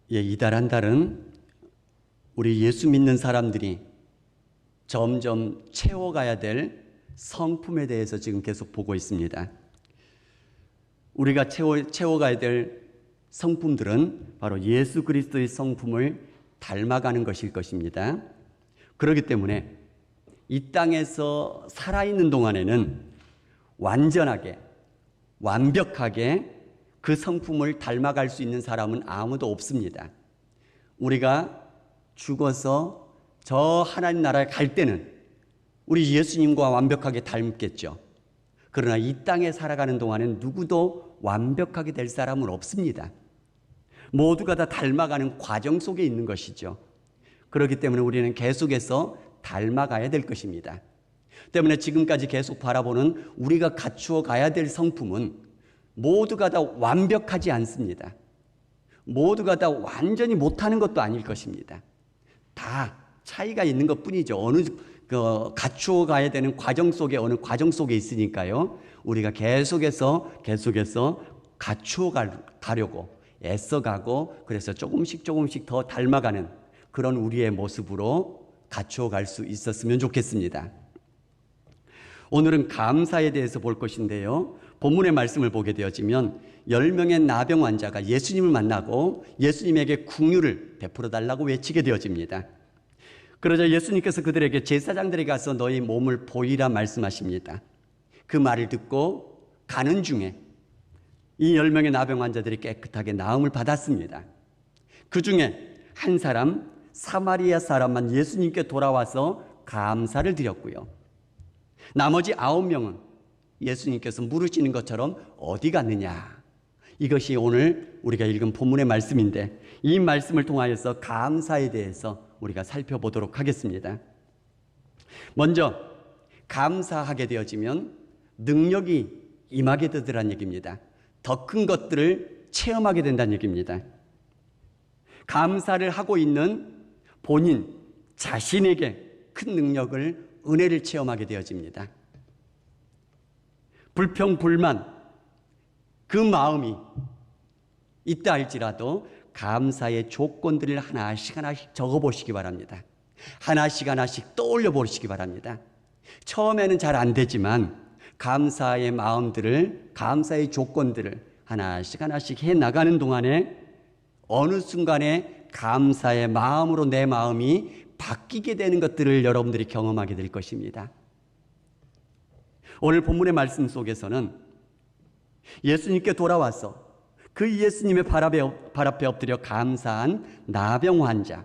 이달 한 달은 우리 예수 믿는 사람들이 점점 채워가야 될 성품에 대해서 지금 계속 보고 있습니다. 우리가 채워가야 될 성품들은 바로 예수 그리스도의 성품을 닮아가는 것일 것입니다. 그렇기 때문에 이 땅에서 살아있는 동안에는 완전하게, 완벽하게 그 성품을 닮아갈 수 있는 사람은 아무도 없습니다. 우리가 죽어서 저 하나님 나라에 갈 때는 우리 예수님과 완벽하게 닮겠죠. 그러나 이 땅에 살아가는 동안은 누구도 완벽하게 될 사람은 없습니다. 모두가 다 닮아가는 과정 속에 있는 것이죠. 그렇기 때문에 우리는 계속해서 닮아가야 될 것입니다. 때문에 지금까지 계속 바라보는 우리가 갖추어 가야 될 성품은 모두가 다 완벽하지 않습니다. 모두가 다 완전히 못하는 것도 아닐 것입니다. 다 차이가 있는 것 뿐이죠. 어느 갖추어 가야 되는 과정 속에 어느 과정 속에 있으니까요. 우리가 계속해서 갖추어 가려고 애써가고 그래서 조금씩 더 닮아가는 그런 우리의 모습으로 갖추어 갈 수 있었으면 좋겠습니다. 오늘은 감사에 대해서 볼 것인데요. 본문의 말씀을 보게 되어지면 10명의 나병 환자가 예수님을 만나고 예수님에게 긍휼을 베풀어 달라고 외치게 되어집니다. 그러자 예수님께서 그들에게 제사장들이 가서 너희 몸을 보이라 말씀하십니다. 그 말을 듣고 가는 중에 이 10명의 나병 환자들이 깨끗하게 나음을 받았습니다. 그 중에 한 사람, 사마리아 사람만 예수님께 돌아와서 감사를 드렸고요. 나머지 9명은 예수님께서 물으시는 것처럼 어디 갔느냐. 이것이 오늘 우리가 읽은 본문의 말씀인데 이 말씀을 통하여서 감사에 대해서 우리가 살펴보도록 하겠습니다. 먼저 감사하게 되어지면 능력이 임하게 되더란 얘기입니다. 더 큰 것들을 체험하게 된다는 얘기입니다. 감사를 하고 있는 본인 자신에게 큰 능력을 은혜를 체험하게 되어집니다. 불평, 불만 그 마음이 있다 할지라도 감사의 조건들을 하나씩 적어보시기 바랍니다. 하나씩 떠올려 보시기 바랍니다. 처음에는 잘 안 되지만 감사의 마음들을, 감사의 조건들을 하나씩 해 나가는 동안에 어느 순간에 감사의 마음으로 내 마음이 바뀌게 되는 것들을 여러분들이 경험하게 될 것입니다. 오늘 본문의 말씀 속에서는 예수님께 돌아와서 그 예수님의 발 앞에 엎드려 감사한 나병 환자,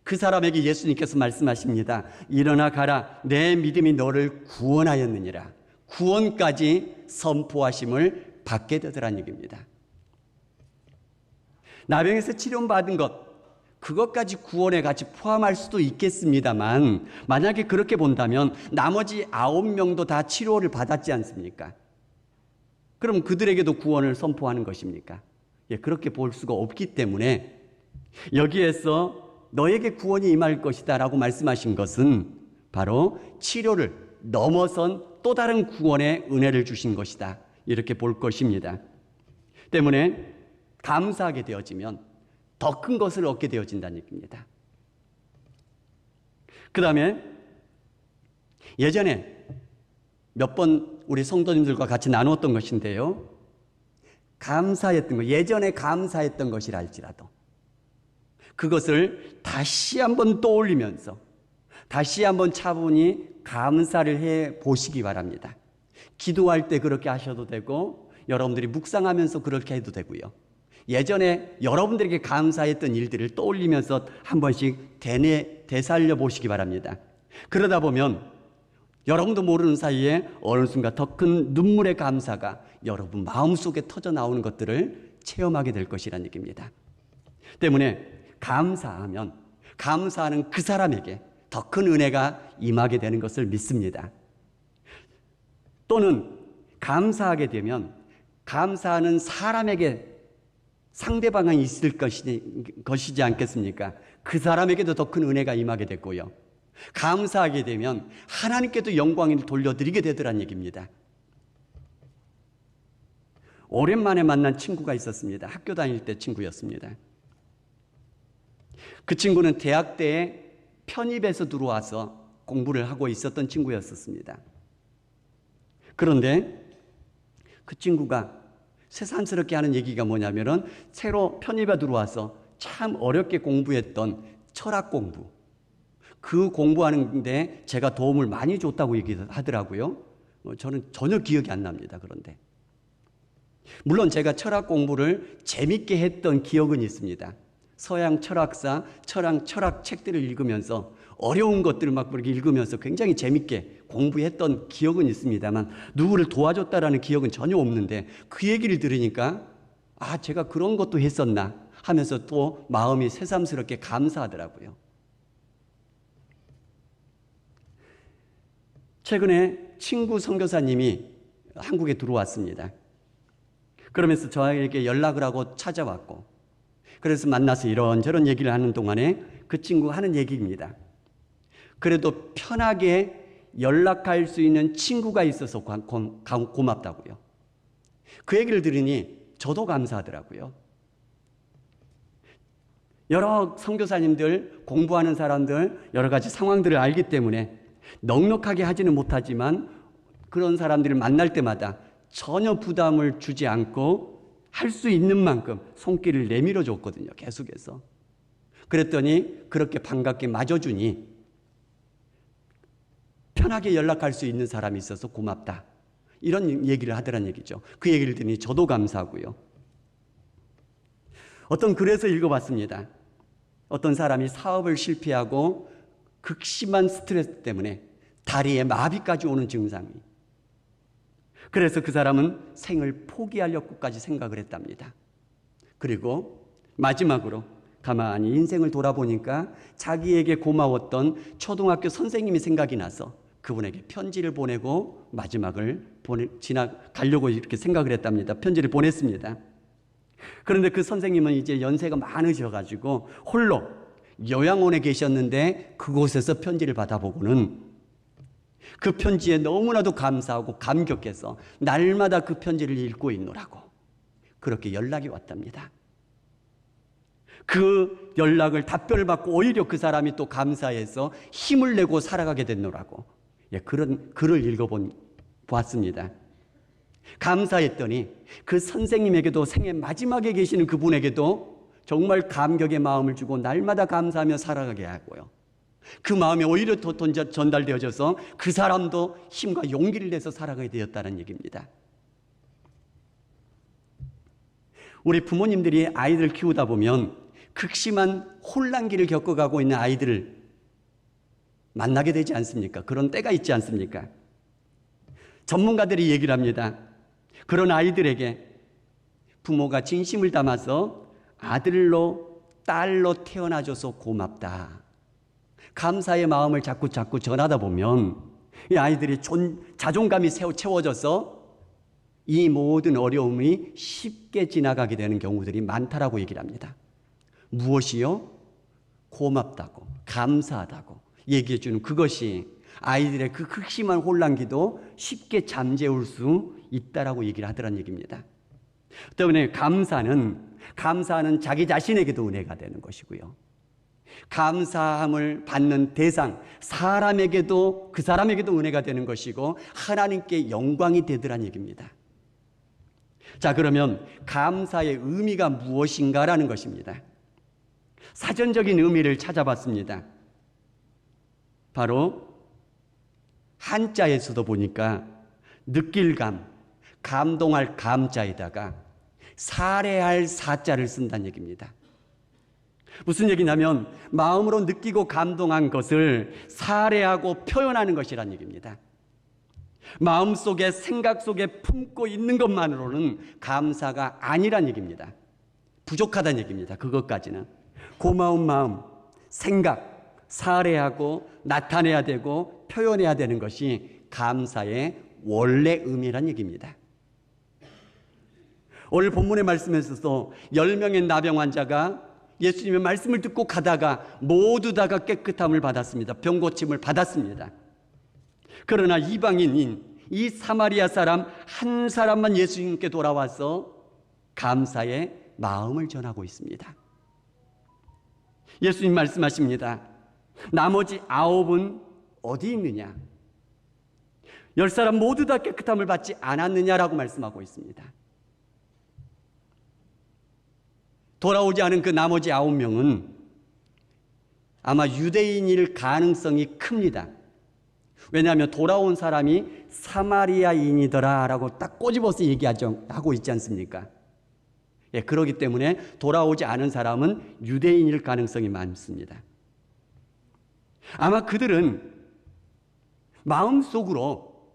그 사람에게 예수님께서 말씀하십니다. 일어나 가라, 내 믿음이 너를 구원하였느니라. 구원까지 선포하심을 받게 되더란 얘기입니다. 나병에서 치료받은 것, 그것까지 구원에 같이 포함할 수도 있겠습니다만 만약에 그렇게 본다면 나머지 9명도 다 치료를 받았지 않습니까? 그럼 그들에게도 구원을 선포하는 것입니까? 그렇게 볼 수가 없기 때문에 여기에서 너에게 구원이 임할 것이다 라고 말씀하신 것은 바로 치료를 넘어선 또 다른 구원의 은혜를 주신 것이다, 이렇게 볼 것입니다. 때문에 감사하게 되어지면 더 큰 것을 얻게 되어진다는 얘기입니다. 그 다음에 예전에 몇 번 우리 성도님들과 같이 나누었던 것인데요. 감사했던 것, 예전에 감사했던 것이라 할지라도 그것을 다시 한번 떠올리면서 다시 한번 차분히 감사를 해 보시기 바랍니다. 기도할 때 그렇게 하셔도 되고 여러분들이 묵상하면서 그렇게 해도 되고요. 예전에 여러분들에게 감사했던 일들을 떠올리면서 한 번씩 되살려 보시기 바랍니다. 그러다 보면 여러분도 모르는 사이에 어느 순간 더 큰 눈물의 감사가 여러분 마음속에 터져 나오는 것들을 체험하게 될 것이라는 얘기입니다. 때문에 감사하면 감사하는 그 사람에게 더 큰 은혜가 임하게 되는 것을 믿습니다. 또는 감사하게 되면 감사하는 사람에게 상대방이 있을 것이지 않겠습니까? 그 사람에게도 더 큰 은혜가 임하게 됐고요. 감사하게 되면 하나님께도 영광을 돌려드리게 되더란 얘기입니다. 오랜만에 만난 친구가 있었습니다. 학교 다닐 때 친구였습니다. 그 친구는 대학 때에 편입해서 들어와서 공부를 하고 있었던 친구였었습니다. 그런데 그 친구가 새삼스럽게 하는 얘기가 뭐냐면은 새로 편입에 들어와서 참 어렵게 공부했던 철학 공부, 그 공부하는데 제가 도움을 많이 줬다고 얘기하더라고요. 저는 전혀 기억이 안 납니다. 그런데 물론 제가 철학 공부를 재밌게 했던 기억은 있습니다. 서양 철학사, 철학 책들을 읽으면서 어려운 것들을 막 그렇게 읽으면서 굉장히 재밌게 공부했던 기억은 있습니다만 누구를 도와줬다라는 기억은 전혀 없는데 그 얘기를 들으니까 아, 제가 그런 것도 했었나 하면서 또 마음이 새삼스럽게 감사하더라고요. 최근에 친구 선교사님이 한국에 들어왔습니다. 그러면서 저에게 연락을 하고 찾아왔고, 그래서 만나서 이런저런 얘기를 하는 동안에 그 친구가 하는 얘기입니다. 그래도 편하게 연락할 수 있는 친구가 있어서 고맙다고요. 그 얘기를 들으니 저도 감사하더라고요. 여러 선교사님들, 공부하는 사람들, 여러 가지 상황들을 알기 때문에 넉넉하게 하지는 못하지만 그런 사람들을 만날 때마다 전혀 부담을 주지 않고 할 수 있는 만큼 손길을 내밀어 줬거든요. 계속해서. 그랬더니 그렇게 반갑게 맞아주니 편하게 연락할 수 있는 사람이 있어서 고맙다. 이런 얘기를 하더란 얘기죠. 그 얘기를 들으니 저도 감사하고요. 어떤 글에서 읽어봤습니다. 어떤 사람이 사업을 실패하고 극심한 스트레스 때문에 다리에 마비까지 오는 증상이. 그래서 그 사람은 생을 포기하려고까지 생각을 했답니다. 그리고 마지막으로 가만히 인생을 돌아보니까 자기에게 고마웠던 초등학교 선생님이 생각이 나서 그분에게 편지를 보내고 마지막을 지나가려고 이렇게 생각을 했답니다. 편지를 보냈습니다. 그런데 그 선생님은 이제 연세가 많으셔가지고 홀로 요양원에 계셨는데 그곳에서 편지를 받아보고는 그 편지에 너무나도 감사하고 감격해서 날마다 그 편지를 읽고 있노라고 그렇게 연락이 왔답니다. 그 연락을 답변을 받고 오히려 그 사람이 또 감사해서 힘을 내고 살아가게 됐노라고 그런 글을 읽어보았습니다. 감사했더니 그 선생님에게도 생애 마지막에 계시는 그분에게도 정말 감격의 마음을 주고 날마다 감사하며 살아가게 하고요. 그 마음이 오히려 더 전달되어져서 그 사람도 힘과 용기를 내서 살아가게 되었다는 얘기입니다. 우리 부모님들이 아이들 키우다 보면 극심한 혼란기를 겪어가고 있는 아이들을 만나게 되지 않습니까? 그런 때가 있지 않습니까? 전문가들이 얘기를 합니다. 그런 아이들에게 부모가 진심을 담아서 아들로 딸로 태어나줘서 고맙다. 감사의 마음을 자꾸 전하다 보면 이 아이들이 자존감이 채워져서 이 모든 어려움이 쉽게 지나가게 되는 경우들이 많다라고 얘기를 합니다. 무엇이요? 고맙다고, 감사하다고 얘기해 주는 그것이 아이들의 그 극심한 혼란기도 쉽게 잠재울 수 있다라고 얘기를 하더란 얘기입니다. 때문에 감사는 자기 자신에게도 은혜가 되는 것이고요. 감사함을 받는 대상, 사람에게도 그 사람에게도 은혜가 되는 것이고 하나님께 영광이 되더란 얘기입니다. 자, 그러면 감사의 의미가 무엇인가라는 것입니다. 사전적인 의미를 찾아봤습니다. 바로 한자에서도 보니까 느낄 감, 감동할 감자에다가 사례할 사자를 쓴다는 얘기입니다. 무슨 얘기냐면 마음으로 느끼고 감동한 것을 사례하고 표현하는 것이란 얘기입니다. 마음속에 생각 속에 품고 있는 것만으로는 감사가 아니란 얘기입니다. 부족하다는 얘기입니다. 그것까지는 고마운 마음, 생각, 사례하고 나타내야 되고 표현해야 되는 것이 감사의 원래 의미란 얘기입니다. 오늘 본문의 말씀에서도 10명의 나병 환자가 예수님의 말씀을 듣고 가다가 모두 다가 깨끗함을 받았습니다. 병 고침을 받았습니다. 그러나 이방인인 이 사마리아 사람 한 사람만 예수님께 돌아와서 감사의 마음을 전하고 있습니다. 예수님 말씀하십니다. 나머지 9은 어디 있느냐? 10사람 모두 다 깨끗함을 받지 않았느냐라고 말씀하고 있습니다. 돌아오지 않은 그 나머지 9명은 아마 유대인일 가능성이 큽니다. 왜냐하면 돌아온 사람이 사마리아인이더라 라고 딱 꼬집어서 하고 있지 않습니까? 예, 그렇기 때문에 돌아오지 않은 사람은 유대인일 가능성이 많습니다. 아마 그들은 마음속으로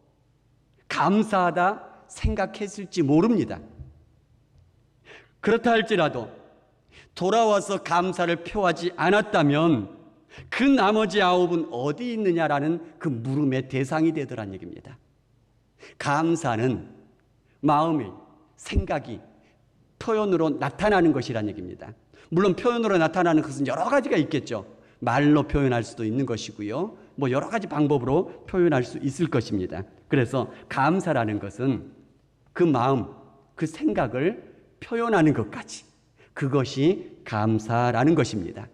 감사하다 생각했을지 모릅니다. 그렇다 할지라도 돌아와서 감사를 표하지 않았다면 그 나머지 9은 어디 있느냐라는 그 물음의 대상이 되더란 얘기입니다. 감사는 마음의 생각이 표현으로 나타나는 것이란 얘기입니다. 물론 표현으로 나타나는 것은 여러 가지가 있겠죠. 말로 표현할 수도 있는 것이고요. 여러 가지 방법으로 표현할 수 있을 것입니다. 그래서 감사라는 것은 그 마음, 그 생각을 표현하는 것까지, 그것이 감사라는 것입니다.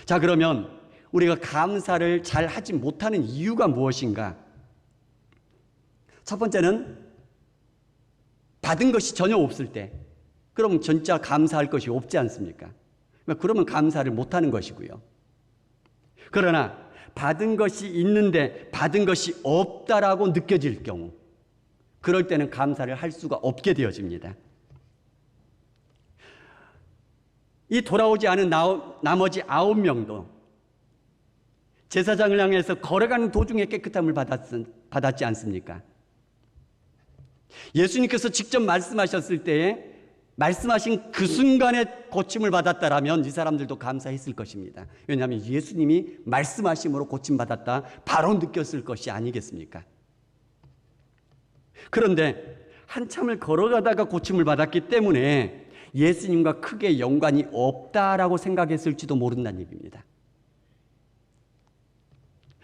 자, 그러면 우리가 감사를 잘 하지 못하는 이유가 무엇인가? 첫 번째는 받은 것이 전혀 없을 때, 그럼 진짜 감사할 것이 없지 않습니까? 그러면 감사를 못하는 것이고요. 그러나 받은 것이 있는데 받은 것이 없다라고 느껴질 경우, 그럴 때는 감사를 할 수가 없게 되어집니다. 이 돌아오지 않은 나머지 9명도 제사장을 향해서 걸어가는 도중에 깨끗함을 받았지 않습니까? 예수님께서 직접 말씀하셨을 때에 말씀하신 그 순간에 고침을 받았다라면 이 사람들도 감사했을 것입니다. 왜냐하면 예수님이 말씀하심으로 고침받았다 바로 느꼈을 것이 아니겠습니까? 그런데 한참을 걸어가다가 고침을 받았기 때문에 예수님과 크게 연관이 없다라고 생각했을지도 모른다는 얘기입니다.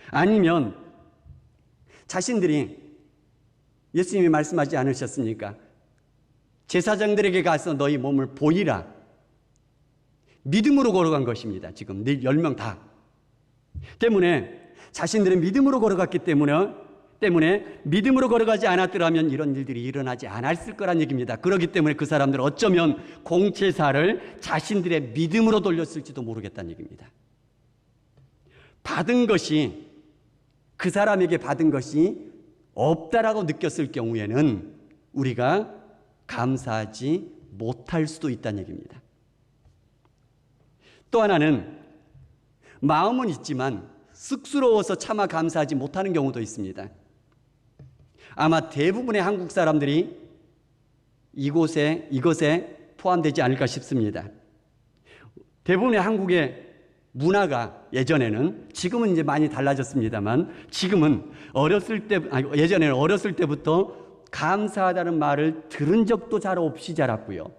아니면 자신들이 예수님이 말씀하지 않으셨습니까? 제사장들에게 가서 너희 몸을 보이라. 믿음으로 걸어간 것입니다. 지금 10명 다. 때문에 자신들의 믿음으로 걸어갔기 때문에 믿음으로 걸어가지 않았더라면 이런 일들이 일어나지 않았을 거란 얘기입니다. 그렇기 때문에 그 사람들은 어쩌면 공제사를 자신들의 믿음으로 돌렸을지도 모르겠다는 얘기입니다. 받은 것이, 그 사람에게 받은 것이 없다라고 느꼈을 경우에는 우리가 감사하지 못할 수도 있다는 얘기입니다. 또 하나는 마음은 있지만 쑥스러워서 차마 감사하지 못하는 경우도 있습니다. 아마 대부분의 한국 사람들이 이것에 포함되지 않을까 싶습니다. 대부분의 한국의 문화가 예전에는, 지금은 이제 많이 달라졌습니다만, 예전에는 어렸을 때부터 감사하다는 말을 들은 적도 잘 없이 자랐고요.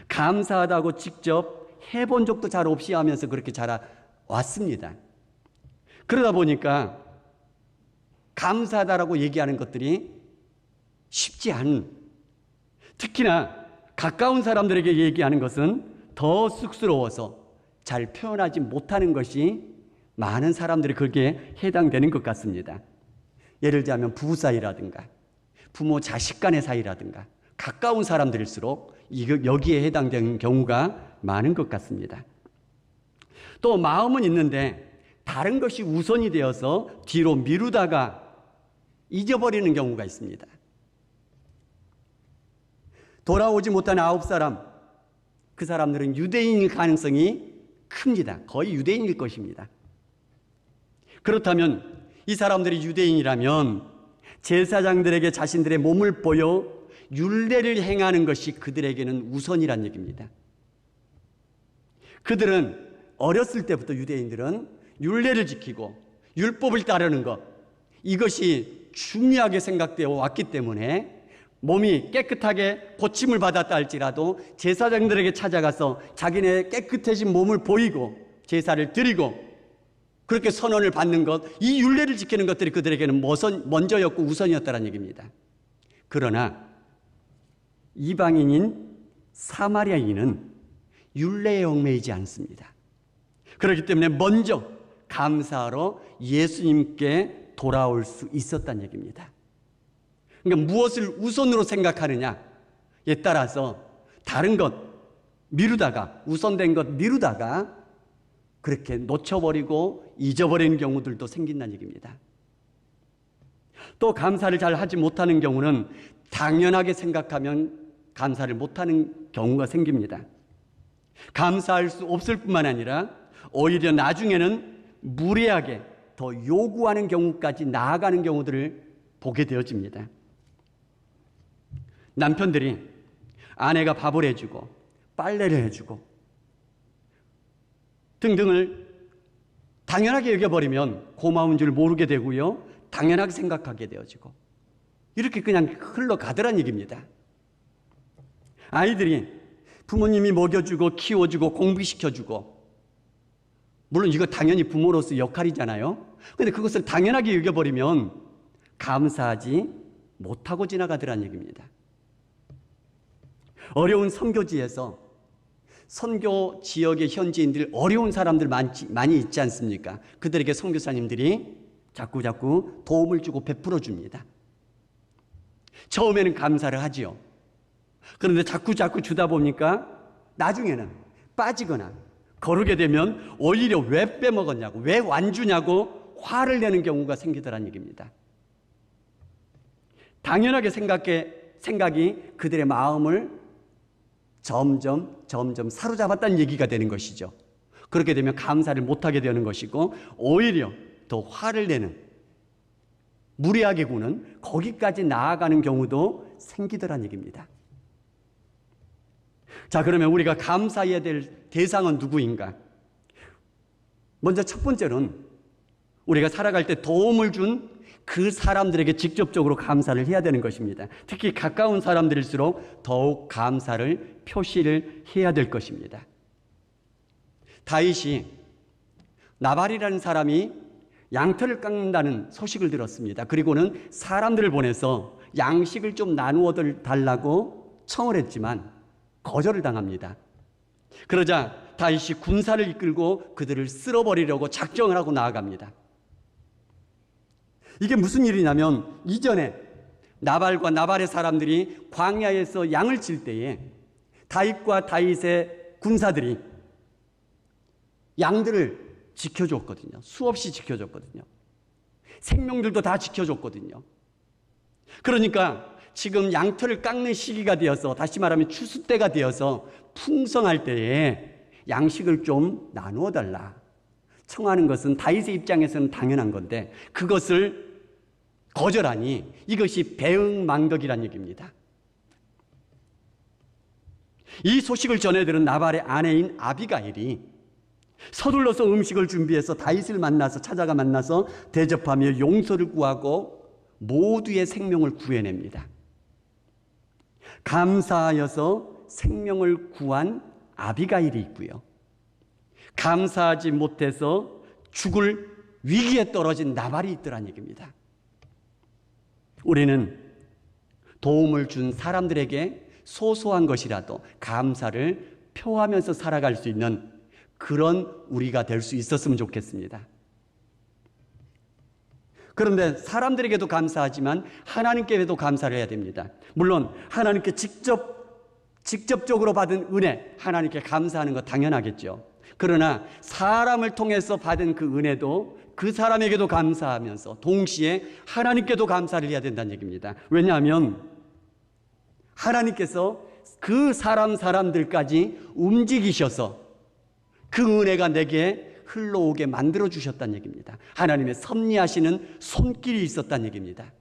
감사하다고 직접 해본 적도 잘 없이 하면서 그렇게 자라왔습니다. 그러다 보니까 감사하다라고 얘기하는 것들이 쉽지 않은, 특히나 가까운 사람들에게 얘기하는 것은 더 쑥스러워서 잘 표현하지 못하는 것이 많은 사람들이 거기에 해당되는 것 같습니다. 예를 들자면 부부 사이라든가 부모 자식 간의 사이라든가 가까운 사람들일수록 여기에 해당되는 경우가 많은 것 같습니다. 또 마음은 있는데 다른 것이 우선이 되어서 뒤로 미루다가 잊어버리는 경우가 있습니다. 돌아오지 못한 9사람, 그 사람들은 유대인일 가능성이 큽니다. 거의 유대인일 것입니다. 그렇다면 이 사람들이 유대인이라면 제사장들에게 자신들의 몸을 보여 율례를 행하는 것이 그들에게는 우선이란 얘기입니다. 그들은 어렸을 때부터, 유대인들은 율례를 지키고 율법을 따르는 것, 이것이 중요하게 생각되어 왔기 때문에 몸이 깨끗하게 고침을 받았다 할지라도 제사장들에게 찾아가서 자기네 깨끗해진 몸을 보이고 제사를 드리고 그렇게 선언을 받는 것, 이 율례를 지키는 것들이 그들에게는 먼저였고 우선이었다는 얘기입니다. 그러나 이방인인 사마리아인은 율례에 얽매이지 않습니다. 그렇기 때문에 먼저 감사하러 예수님께 돌아올 수 있었다는 얘기입니다. 그러니까 무엇을 우선으로 생각하느냐에 따라서 다른 것 미루다가, 우선된 것 미루다가 그렇게 놓쳐버리고 잊어버리는 경우들도 생긴다는 얘기입니다. 또 감사를 잘 하지 못하는 경우는 당연하게 생각하면 감사를 못하는 경우가 생깁니다. 감사할 수 없을 뿐만 아니라 오히려 나중에는 무례하게 더 요구하는 경우까지 나아가는 경우들을 보게 되어집니다. 남편들이 아내가 밥을 해주고 빨래를 해주고 등등을 당연하게 여겨버리면 고마운 줄 모르게 되고요, 당연하게 생각하게 되어지고 이렇게 그냥 흘러가더란 얘기입니다. 아이들이 부모님이 먹여주고 키워주고 공부시켜주고, 물론 이거 당연히 부모로서 역할이잖아요. 그런데 그것을 당연하게 여겨버리면 감사하지 못하고 지나가더란 얘기입니다. 어려운 선교지에서 선교 지역의 현지인들, 어려운 사람들 많이 있지 않습니까? 그들에게 선교사님들이 자꾸 도움을 주고 베풀어 줍니다. 처음에는 감사를 하지요. 그런데 자꾸 주다 보니까 나중에는 빠지거나 거르게 되면 오히려 왜 빼먹었냐고, 왜 완주냐고 화를 내는 경우가 생기더란 얘기입니다. 당연하게 생각이 그들의 마음을 점점 사로잡았다는 얘기가 되는 것이죠. 그렇게 되면 감사를 못하게 되는 것이고 오히려 더 화를 내는, 무리하게 구는, 거기까지 나아가는 경우도 생기더란 얘기입니다. 자, 그러면 우리가 감사해야 될 대상은 누구인가? 먼저 첫 번째는 우리가 살아갈 때 도움을 준 그 사람들에게 직접적으로 감사를 해야 되는 것입니다. 특히 가까운 사람들일수록 더욱 감사를 표시를 해야 될 것입니다. 다윗이 나발이라는 사람이 양털을 깎는다는 소식을 들었습니다. 그리고는 사람들을 보내서 양식을 좀 나누어 달라고 청을 했지만 거절을 당합니다. 그러자 다윗이 군사를 이끌고 그들을 쓸어버리려고 작정을 하고 나아갑니다. 이게 무슨 일이냐면, 이전에 나발과 나발의 사람들이 광야에서 양을 칠 때에 다윗과 다윗의 군사들이 양들을 지켜줬거든요. 수없이 지켜줬거든요. 생명들도 다 지켜줬거든요. 그러니까 지금 양털을 깎는 시기가 되어서, 다시 말하면 추수 때가 되어서 풍성할 때에 양식을 좀 나누어 달라 청하는 것은 다윗의 입장에서는 당연한 건데 그것을 거절하니 이것이 배응망덕이란 얘기입니다. 이 소식을 전해 들은 나발의 아내인 아비가일이 서둘러서 음식을 준비해서 다윗을 찾아가 만나서 대접하며 용서를 구하고 모두의 생명을 구해냅니다. 감사하여서 생명을 구한 아비가일이 있고요, 감사하지 못해서 죽을 위기에 떨어진 나발이 있더란 얘기입니다. 우리는 도움을 준 사람들에게 소소한 것이라도 감사를 표하면서 살아갈 수 있는 그런 우리가 될 수 있었으면 좋겠습니다. 그런데 사람들에게도 감사하지만 하나님께도 감사를 해야 됩니다. 물론 하나님께 직접적으로 받은 은혜, 하나님께 감사하는 것 당연하겠죠. 그러나 사람을 통해서 받은 그 은혜도 그 사람에게도 감사하면서 동시에 하나님께도 감사를 해야 된다는 얘기입니다. 왜냐하면 하나님께서 그 사람들까지 움직이셔서 그 은혜가 내게 흘러오게 만들어 주셨다는 얘기입니다. 하나님의 섭리하시는 손길이 있었다는 얘기입니다.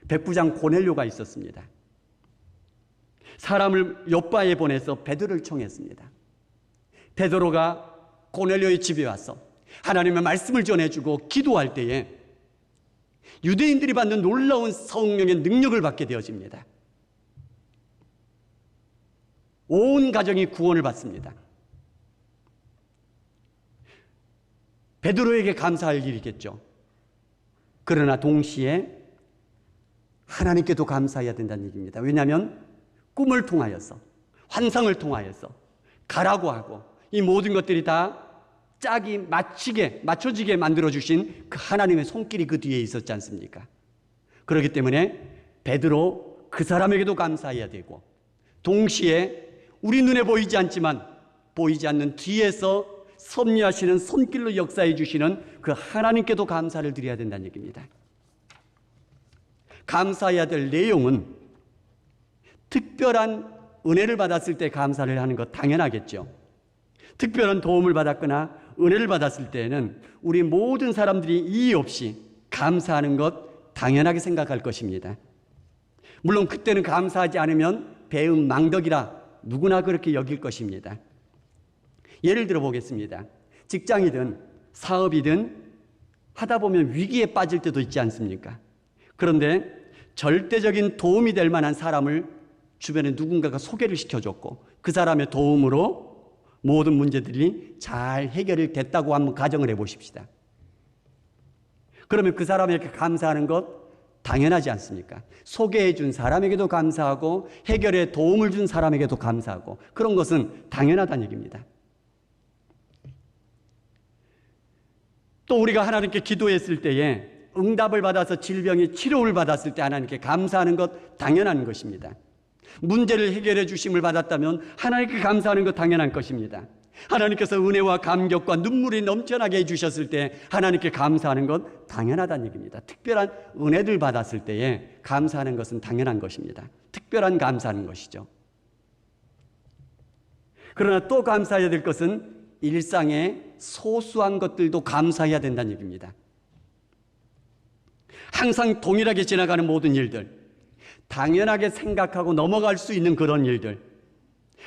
백부장 고넬료가 있었습니다. 사람을 욥바에 보내서 베드로를 청했습니다. 베드로가 고넬료의 집에 와서 하나님의 말씀을 전해주고 기도할 때에 유대인들이 받는 놀라운 성령의 능력을 받게 되어집니다. 온 가정이 구원을 받습니다. 베드로에게 감사할 일이겠죠. 그러나 동시에 하나님께도 감사해야 된다는 얘기입니다. 왜냐하면 꿈을 통하여서, 환상을 통하여서 가라고 하고 이 모든 것들이 다 짝이 맞춰지게 만들어주신 그 하나님의 손길이 그 뒤에 있었지 않습니까? 그렇기 때문에 베드로 그 사람에게도 감사해야 되고, 동시에 우리 눈에 보이지 않지만 보이지 않는 뒤에서 섭리하시는 손길로 역사해 주시는 그 하나님께도 감사를 드려야 된다는 얘기입니다. 감사해야 될 내용은 특별한 은혜를 받았을 때 감사를 하는 것 당연하겠죠. 특별한 도움을 받았거나 은혜를 받았을 때에는 우리 모든 사람들이 이의 없이 감사하는 것 당연하게 생각할 것입니다. 물론 그때는 감사하지 않으면 배은망덕이라 누구나 그렇게 여길 것입니다. 예를 들어 보겠습니다. 직장이든 사업이든 하다 보면 위기에 빠질 때도 있지 않습니까? 그런데 절대적인 도움이 될 만한 사람을 주변에 누군가가 소개를 시켜줬고 그 사람의 도움으로 모든 문제들이 잘 해결이 됐다고 한번 가정을 해보십시다. 그러면 그 사람에게 감사하는 것 당연하지 않습니까? 소개해 준 사람에게도 감사하고 해결에 도움을 준 사람에게도 감사하고, 그런 것은 당연하다는 얘기입니다. 또 우리가 하나님께 기도했을 때에 응답을 받아서 질병의 치료를 받았을 때 하나님께 감사하는 것 당연한 것입니다. 문제를 해결해 주심을 받았다면 하나님께 감사하는 것 당연한 것입니다. 하나님께서 은혜와 감격과 눈물이 넘쳐나게 해주셨을 때 하나님께 감사하는 것 당연하다는 얘기입니다. 특별한 은혜를 받았을 때에 감사하는 것은 당연한 것입니다. 특별한 감사하는 것이죠. 그러나 또 감사해야 될 것은 일상의 소소한 것들도 감사해야 된다는 얘기입니다. 항상 동일하게 지나가는 모든 일들, 당연하게 생각하고 넘어갈 수 있는 그런 일들,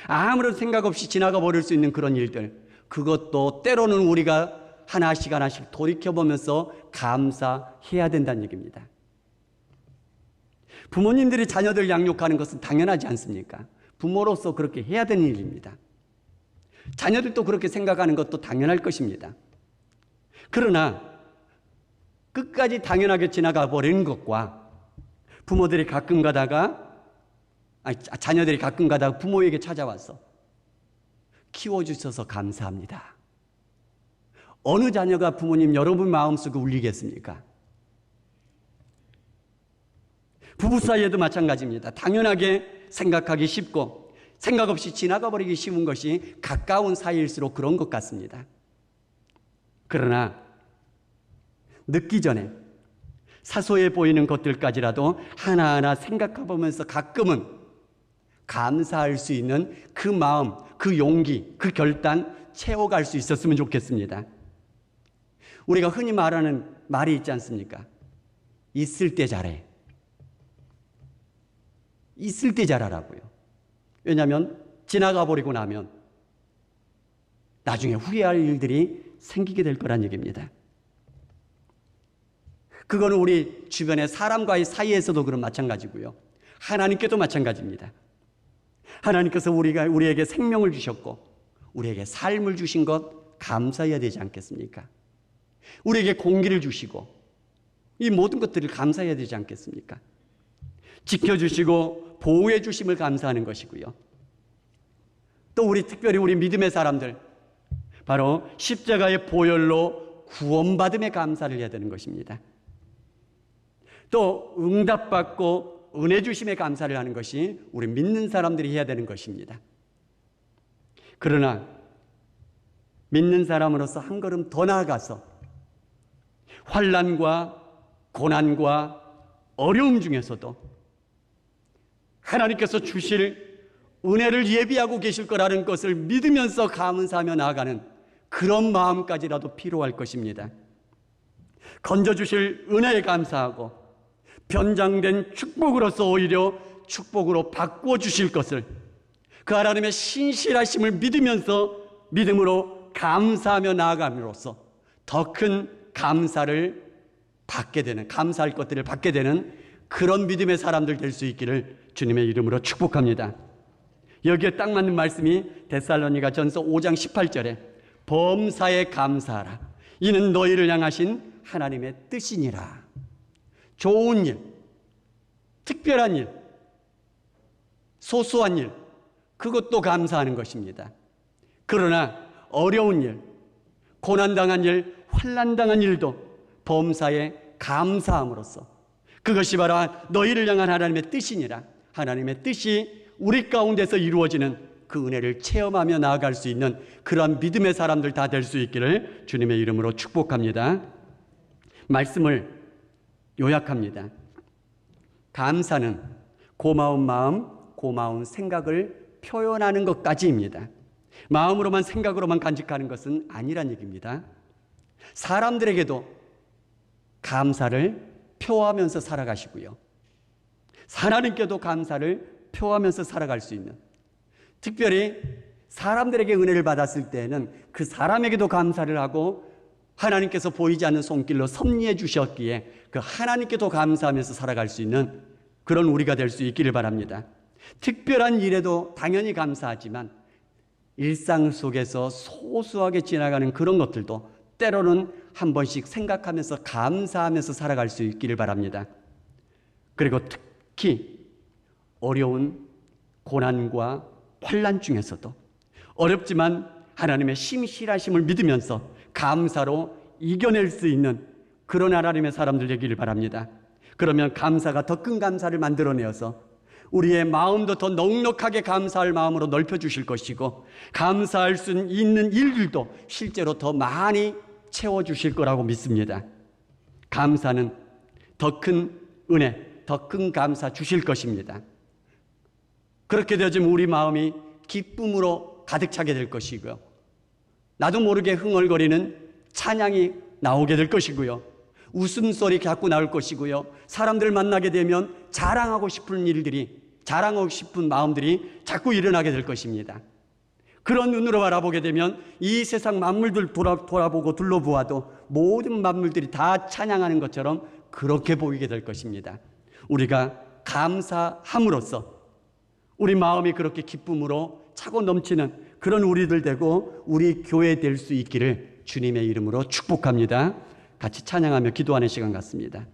아무런 생각 없이 지나가 버릴 수 있는 그런 일들, 그것도 때로는 우리가 하나씩 하나씩 돌이켜보면서 감사해야 된다는 얘기입니다. 부모님들이 자녀들 양육하는 것은 당연하지 않습니까? 부모로서 그렇게 해야 되는 일입니다. 자녀들도 그렇게 생각하는 것도 당연할 것입니다. 그러나 끝까지 당연하게 지나가 버리는 것과 부모들이 가끔 가다가 자녀들이 가끔 가다가 부모에게 찾아와서 키워주셔서 감사합니다. 어느 자녀가 부모님 여러분 마음속에 울리겠습니까? 부부 사이에도 마찬가지입니다. 당연하게 생각하기 쉽고 생각 없이 지나가 버리기 쉬운 것이 가까운 사이일수록 그런 것 같습니다. 그러나 늦기 전에 사소해 보이는 것들까지라도 하나하나 생각해보면서 가끔은 감사할 수 있는 그 마음, 그 용기, 그 결단 채워갈 수 있었으면 좋겠습니다. 우리가 흔히 말하는 말이 있지 않습니까? 있을 때 잘해. 있을 때 잘하라고요. 왜냐하면 지나가 버리고 나면 나중에 후회할 일들이 생기게 될 거란 얘기입니다. 그거는 우리 주변의 사람과의 사이에서도 그런 마찬가지고요. 하나님께도 마찬가지입니다. 하나님께서 우리에게 생명을 주셨고 우리에게 삶을 주신 것 감사해야 되지 않겠습니까? 우리에게 공기를 주시고 이 모든 것들을 감사해야 되지 않겠습니까? 지켜주시고 보호해 주심을 감사하는 것이고요. 또 특별히 우리 믿음의 사람들, 바로 십자가의 보혈로 구원받음에 감사를 해야 되는 것입니다. 또 응답받고 은혜 주심에 감사를 하는 것이 우리 믿는 사람들이 해야 되는 것입니다. 그러나 믿는 사람으로서 한 걸음 더 나아가서 환난과 고난과 어려움 중에서도 하나님께서 주실 은혜를 예비하고 계실 거라는 것을 믿으면서 감사하며 나아가는 그런 마음까지라도 필요할 것입니다. 건져주실 은혜에 감사하고 변장된 축복으로서 오히려 축복으로 바꾸어 주실 것을, 그 하나님의 신실하심을 믿으면서 믿음으로 감사하며 나아감으로써 더 큰 감사를 받게 되는, 감사할 것들을 받게 되는 그런 믿음의 사람들 될 수 있기를 주님의 이름으로 축복합니다. 여기에 딱 맞는 말씀이 데살로니가전서 5장 18절에 범사에 감사하라. 이는 너희를 향하신 하나님의 뜻이니라. 좋은 일, 특별한 일, 소소한 일, 그것도 감사하는 것입니다. 그러나 어려운 일, 고난당한 일, 환난당한 일도 범사에 감사함으로써 그것이 바로 너희를 향한 하나님의 뜻이니라. 하나님의 뜻이 우리 가운데서 이루어지는 그 은혜를 체험하며 나아갈 수 있는 그러한 믿음의 사람들 다 될 수 있기를 주님의 이름으로 축복합니다. 말씀을 요약합니다. 감사는 고마운 마음, 고마운 생각을 표현하는 것까지입니다. 마음으로만 생각으로만 간직하는 것은 아니란 얘기입니다. 사람들에게도 감사를 표하면서 살아가시고요. 하나님께도 감사를 표하면서 살아갈 수 있는, 특별히 사람들에게 은혜를 받았을 때에는 그 사람에게도 감사를 하고 하나님께서 보이지 않는 손길로 섭리해 주셨기에 그 하나님께도 감사하면서 살아갈 수 있는 그런 우리가 될 수 있기를 바랍니다. 특별한 일에도 당연히 감사하지만 일상 속에서 소소하게 지나가는 그런 것들도 때로는 한 번씩 생각하면서 감사하면서 살아갈 수 있기를 바랍니다. 그리고 특히 어려운 고난과 환난 중에서도 어렵지만 하나님의 심실하심을 믿으면서 감사로 이겨낼 수 있는 그런 하나님의 사람들 되기를 바랍니다. 그러면 감사가 더 큰 감사를 만들어내어서 우리의 마음도 더 넉넉하게 감사할 마음으로 넓혀주실 것이고 감사할 수 있는 일들도 실제로 더 많이 채워주실 거라고 믿습니다. 감사는 더 큰 은혜, 더 큰 감사 주실 것입니다. 그렇게 되어지면 우리 마음이 기쁨으로 가득 차게 될 것이고요. 나도 모르게 흥얼거리는 찬양이 나오게 될 것이고요. 웃음소리 자꾸 나올 것이고요. 사람들 만나게 되면 자랑하고 싶은 일들이, 자랑하고 싶은 마음들이 자꾸 일어나게 될 것입니다. 그런 눈으로 바라보게 되면 이 세상 만물들 돌아보고 둘러보아도 모든 만물들이 다 찬양하는 것처럼 그렇게 보이게 될 것입니다. 우리가 감사함으로써 우리 마음이 그렇게 기쁨으로 차고 넘치는 그런 우리들 되고 우리 교회 될 수 있기를 주님의 이름으로 축복합니다. 같이 찬양하며 기도하는 시간 같습니다.